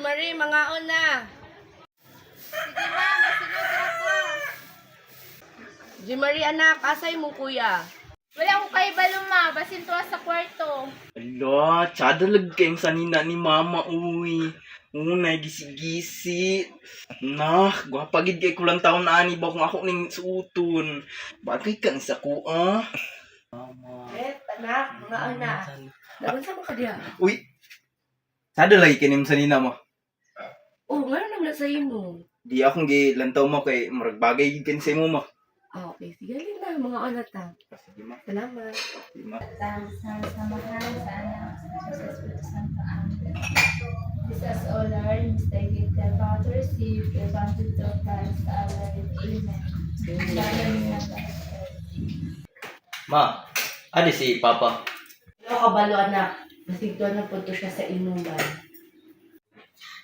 Marie, mangaon na. Sige ma, masunod ako. Marie anak, asay mo kuya? Wala ko kay balong ma, basin tuwa sa kwarto. Ala, tsadalag kayong sanina ni mama, uy. Unay, gisi-gisi. Nah, gwapagid kay kulang taon na ani ba kung ako ning suuton. Bagay ka sa kuha. Anak, mangaon na. Dagan sa mo ka diha? Uy, sadalay kinim sanina mo. Oh, ngayon naman sa imo. Di akong gilantaw mo kay murag bagay kin sa imo mo. Ah, okay. Sige na, mangaon na ta. Sige ma. Salamat. Sige ma. Samahan sa anak, sa Espiritu Santo. Amen. This is all Lord, mistake the about to receive, the advantage of Christ, our Lord. Amen. Ma, adi si Papa. Ano kabalo anak? Masigdo na punto siya sa inuman.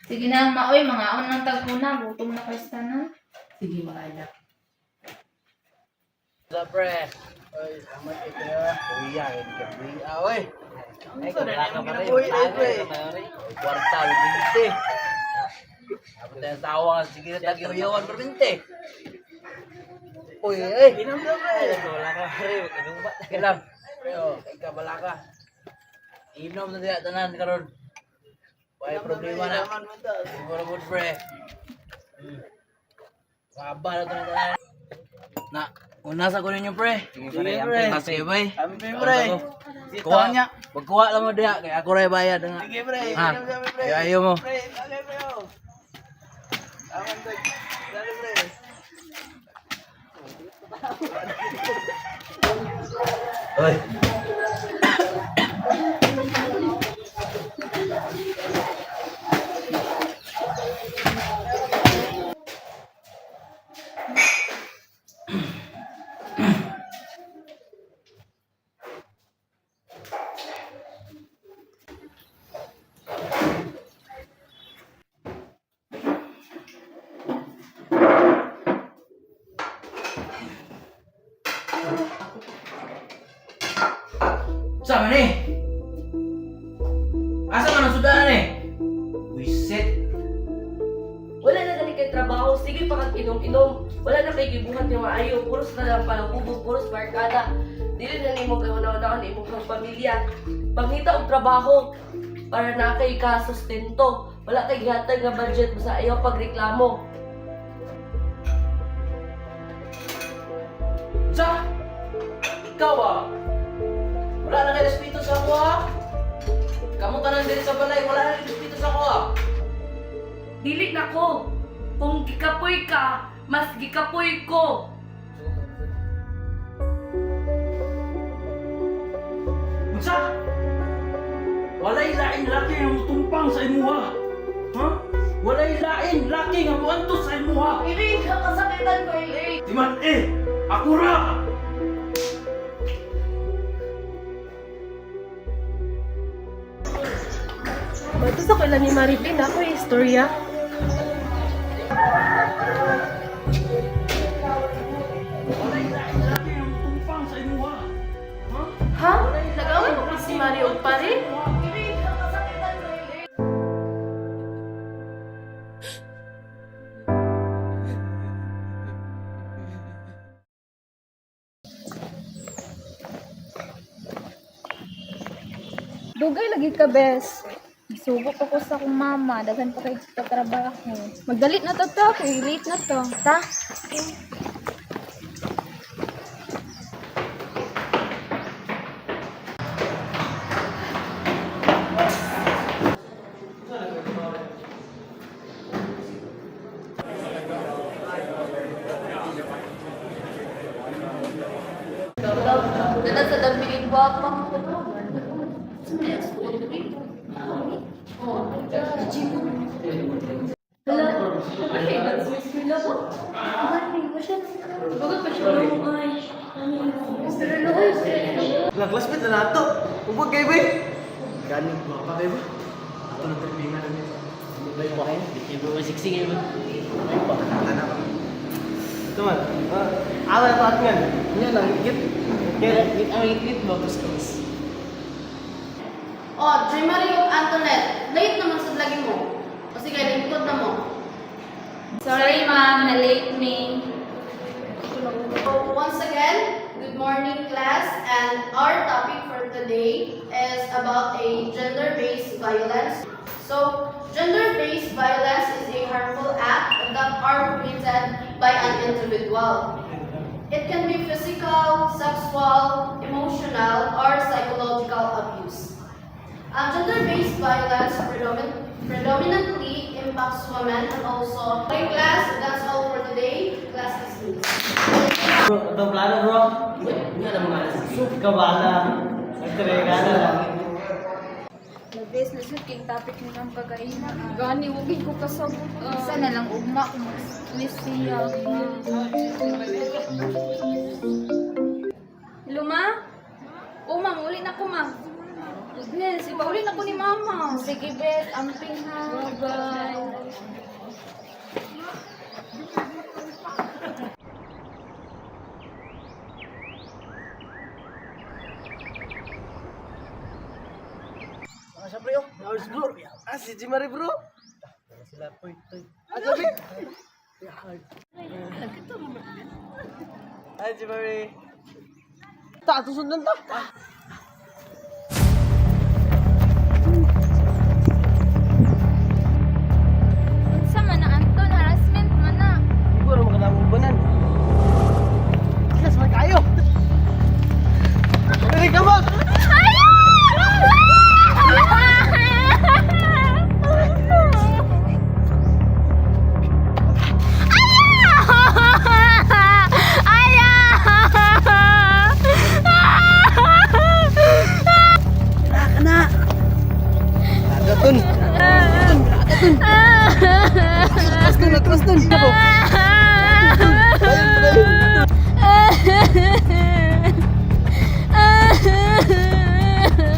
Sige na, maoy, mga unang tagmuna, gutom na kayo sa tanan. Sige mga anak. Pre, oy, sama kita ya. Kuya, ini kan kuya, oy. Ay, wala ka pa rin. Kwarta, binte. Apa tayo tawa, sige na tagyaw-yawan berbinte. Uy, inam na pre. Wala ka pa rin, kinumbat na ka lang. Pre, kay ka bala ka. Inom na diya tanan karon. May problema na. Siguro mo pre. Maba na tanan. Na, una sa ko ninyo pre. Sige pre. Sige pre. Ampe pre. Kuha niya. Pagkuha lang mo diha kay ako ray bayad nga. Sige pre. Kaya ayo mo. Pre, okay pre. Aman tag. Dali pre. Oy. Sama nih? Asa man ang sudahan nih? Wiset. Wala na dali kay trabaho. Sige pa kag inom-inom. Wala na kay gibuhat yung maayo. Puros na lang palabubog, puros barkada. Dili na nimo kay una-una imong kang pamilya. Pangita og trabaho para na kay ka-sustento. Wala kay gihatag nga budget mo sa ayaw pagreklamo. Sa? Ikaw ah? Wala na kayo espiritu sa ako ah? Kamu ka nang diri sa balay, wala na kayo espiritu sa ako ah? Dili na ko. Kung gikapoy ka, mas gikapoy ko. Unsa? Walay lain laki ang tumpang sa imuha. Ha? Walay lain, laki nga buwan to sa imo ha. Iring, kasakitan ko, Iring. Di man ako ra. Bato sa kailan ni Maripin, ako yung istorya. Laki ang tumpang sa imo ha. Ha? Nag-away mo pa si Mario og pare? Dugay lagi ka, bes. Isubok ako sa akong mama. Daghan pa kayo sa trabaho. Magdalit na to to. Kaya late na to. Ta? Dala sa daming guwapang ko. Classmate na nato. Ubog kayo, bay. Galing ba pa kayo ba? Ato na tribingan na nito. Bay pa kayo? Di ba masiksing kayo ba? Bay pa. Ito man. Awal pa at nga. Yan lang, higit. Kaya, ang higit mo, kuskus. Oh, J. Mario Antoinette, late naman sa lagi mo. O sige, lingkod na mo. Sorry, ma'am. Na-late me. So, once again, good morning class, and our topic for today is about a gender-based violence. So, gender-based violence is a harmful act that are committed by an individual. It can be physical, sexual, emotional, or psychological abuse. Gender-based violence predominantly impacts women and also. Okay class, that's all for today. Class is Bro, ito plano bro. Hindi na mga soup ka bala. Nagtregala lang. Nag-base na siya king topic ni ma'am kagaina. Gani, wagin ko kasabot. Isa na lang ugma kung miss siya. Hello, ma? Oh, ma'am, uli na ko, ma'am. Goodness, ipauli na ko ni mama. Sige, bet. Amping ha. Bye-bye. Siya bro, hours bro. Si Jimari bro. Sila po ito. Sabi. Hi Jimari. Tak, susundan tak. Unsa man na, Anton? Harassment man na. Siguro makalamubanan. Yes, may kayo. Dali ka ba? Agatun. Atras dun.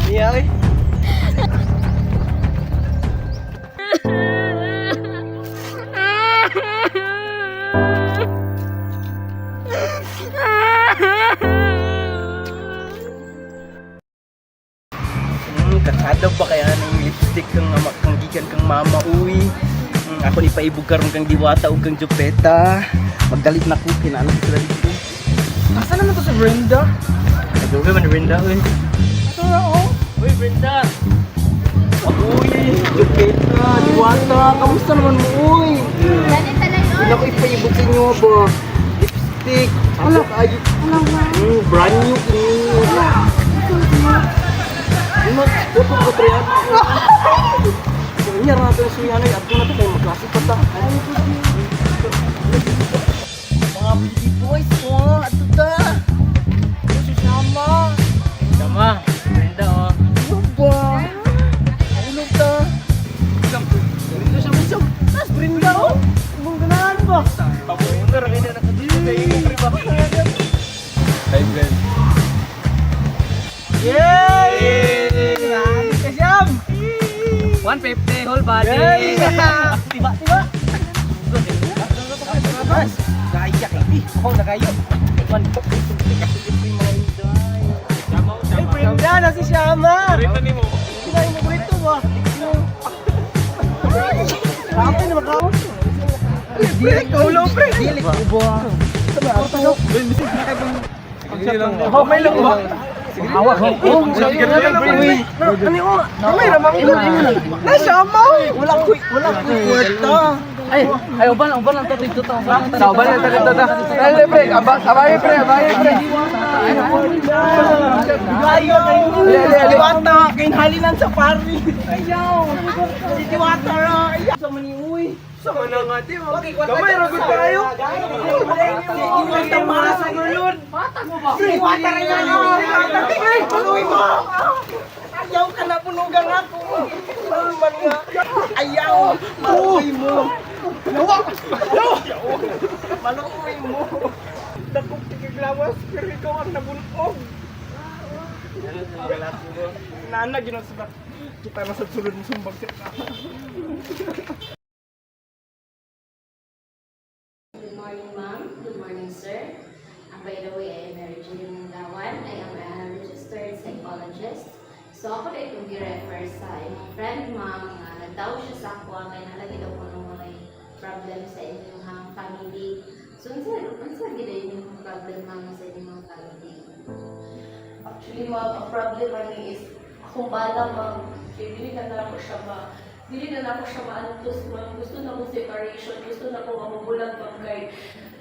Iya, oi. Kakadab ba kaya ng lipstick kang gikan kang mama uy. Ako ni paibog karon kang diwata ug kang jupeta. Magdalit na ko kinaalam ko dali ko. Asa naman to si Brenda? Nagawin man ni Brenda uy. Ato na oh. Uy Brenda. Uy, jupeta, diwata, kamusta naman mo uy? Dali talay, oy. Wala ko ipaibog sa inyo ba? Lipstick. Wala ka ayun. Brand new ini. Ano, foto ko triyan. Ini natin suyan ay ato na to kay magklase pa ta. Mga pretty boys ko, ato ta. Si Sama. Sama, Brenda oh. Ano ba? Ano ta? Ito siya mismo. buddy. Tiba. Gaya ini. Oh, nagayo. Pre, na si Shama. Rito ni mo. Sinayin mo rito ba? Apa ni makaw? Pre, kaulo pre. Dili ko ba? Oh, may lang ba? Hawak. Oh, sige na lang pre. Ano ko? May ramang ko. Na Shama. Wala ko kwarta. Ay, uban lang to dito to. Uban lang dito to. Dale pre, abay pre. Diwata, kinhalinan sa pari. Ayaw. Si Diwata ra. Sa maniuy. Sa manangati. Gamay ra gud kayo. Si Diwata para sa gulod. Bata mo ba? Diwata ra yan. Pre, paluwi mo. Ayaw ka na punugan ako. Man nga. Ayaw. Paluwi mo. Maluoy mo. Dakong tigiglawas, pero ikaw ang nabunog. Nana, ginasabak. Kita na sa sulod mo sumbag siya. Good morning, ma'am. Good morning, sir. By the way, I am Mary Julie Mundawan. I am a registered psychologist. So, ako na itong gi-refer sa inyong friend, ma'am, na nagtawag siya sa ako, kaya nalagi daw ko ng mga problem sa inyong family. So, unsa gid yung problem, ma'am, sa inyong family? Actually, ma'am, ang problem ani is akong bala, ma'am. Kaya dili na ako siya maantos, ma'am. Gusto na ko separation, gusto na ko mamubulan pag kay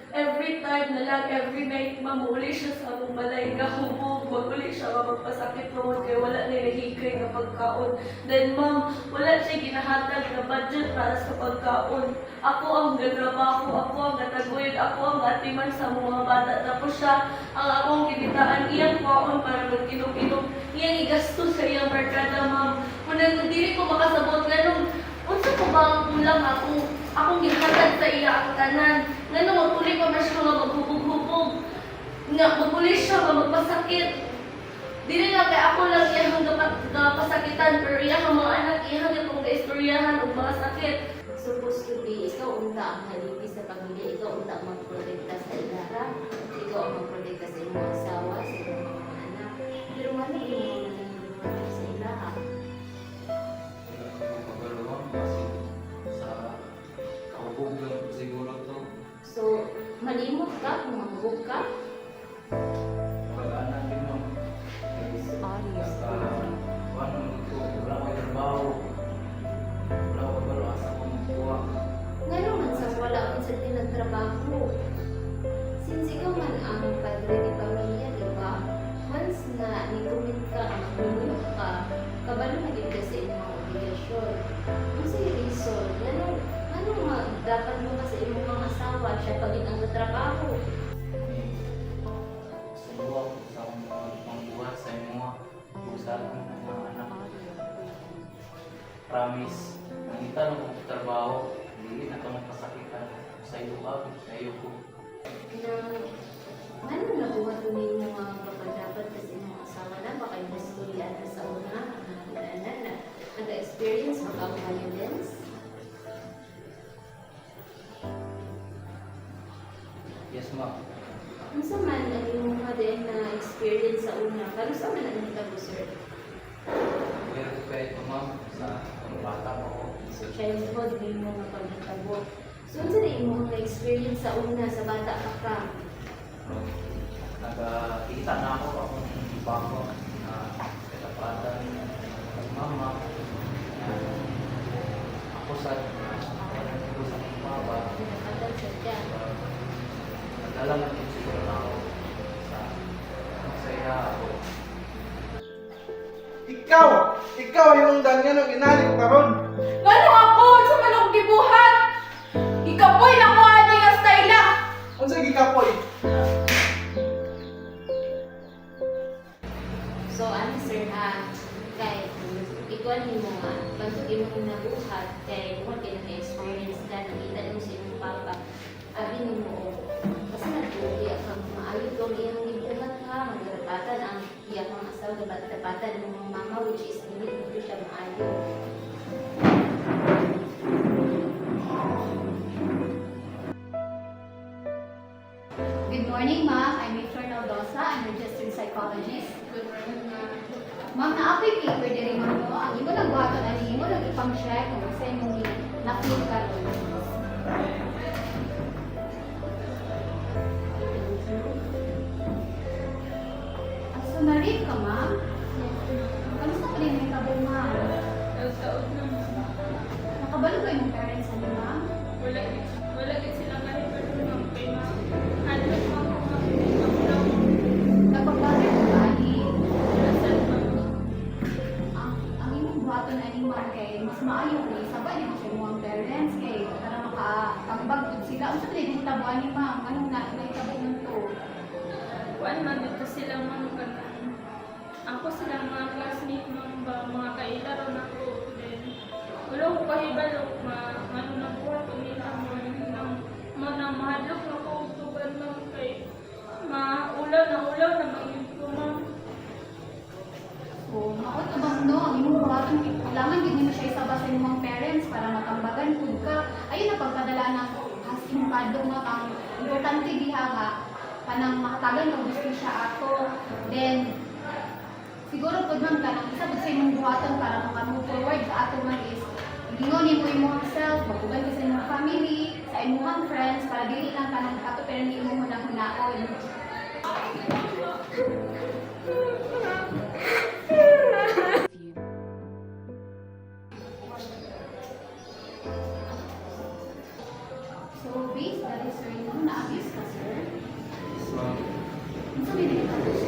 every time na lang, every night, ma'am, uli siya sa among balay kahubog, mag-uli siya magpasakit roon kaya wala na nahikay na pagkaon. Then, ma'am, wala siya ginahatag na budget para sa pagkaon. Ako ang gagrabaho, ako ang gataguyod, ako ang atiman sa mga bata. Tapos siya, ang akong kinitaan, iyang kwaon para mag-inom-inom. Iyang igastos sa iyang barkada, ma'am. Kung hindi ko makasabot, ganun, unsa ko ba ang kulang akong gihatag sa iya ang tanan. Ngano magpuli pa man siya nga maghubog-hubog. Nga magpuli siya nga magpasakit. Dili lang kay ako lang iyang pasakitan pero iyang mga anak iyang itong gaistoryahan og mga sakit. Supposed to be, ikaw unta ang haligi sa pamilya, ikaw unta ang magprotekta sa ilaha, ikaw ang magprotekta sa iyong asawa, sa iyong mga anak. Pero wala yung mga nangyayari sa ilaha. So, malimot ka kung manghubog ka? Ngano man sa wala man sa tinagtrabaho. Since ikaw man ang padre ni pamilya, di ba? Once na ni-commit ka, mag-minute ka, kabalo na din ka sa inyong mga obligasyon. Kung sa reason, dapat mo ka sa inyong mga asawa, siya pagin ang trabaho. Promise, nangita lang kong trabaho, hindi na ito magpasakitan sa iyo ko. Ano nabuhat mo yung mga kapadapat kasi mga asawa na baka yung naskulian na sa una na nag-experience mo ang violence? Yes, ma'am. Kung sa man ang yung mga din na experience sa una, kano sa man ang hitabo, sir? Pero kaya ito, ma'am, sa bata ko. So childhood, may mga paghitabo. So ano sa mo mga experience sa una sa bata ka? Nagkita na ako akong bako na katapatan ng mama. Ako sa mama. Pinakatan sa dyan. Nagdala na din siguro na ako sa masaya ako. Ikaw yung dangan ng inali ko karon. Ngano ako? Sa manong gibuhat? Ikapoy na mo ani nga style. Unsa gikapoy? So ano sir ha? Kay ikuan mo nga, pag mo nabuhat, kay mo na-experience ka, nakita mo sa iyong papa, abin mo, kasi nagtuloy ang maayo ko, iyang gibuhat ha, magdapatan ang iyang mga asawa, magdapatan ng mga mama, which is hindi mo siya maayo. Good morning, ma'am. I'm Victor Naldosa. I'm registered psychologist. Good morning, ma'am. Ma'am, na-apply paper din mo, no? Ang imo lang bato na imo lang ipang-check kung sa imong na-feel ka ron. So, na-read ka, ma'am? Kamusta pa rin yung tabo, ma'am? Nakabalo ba yung parents ano, ma'am? Wala din sila kahit ano kay ma'am. Ano ma'am Nagpapagay ko ba, ani? ma'am? Ang imong buhaton na ni ma'am kay mas maayo ni sabay ni sa imong parents kay para makatambag jud sila. Unsa ba din tabuan ni ma'am? Anong naitabo nito? Kuan man dito sila ma'am kanan. Ako silang mga classmate ma'am ba mga kailaro na ko. Then wala ko kahibalo ano na buhat ko nila mo na mahadlok na ko tuban ma'am kay ulaw na maging ko ma'am. So, maot bang no, ang imong buhaton kailangan gid nimo siya isaba sa imong parents para matambagan pud ka. Ayun na pagpadala ng hasing padong nga kang importante diha nga kanang makatagan ng gusto siya ato. Then siguro pud man kanang isa pud sa imong buhaton para maka-move forward sa ato man is lingon nimo imong self, maguban ka sa imong family, sa imong friends para dili lang kanang ato pero nimo hunahunahon. So, based that is sir, na-abuse ka, sir? So, Ano sa may nagtatapos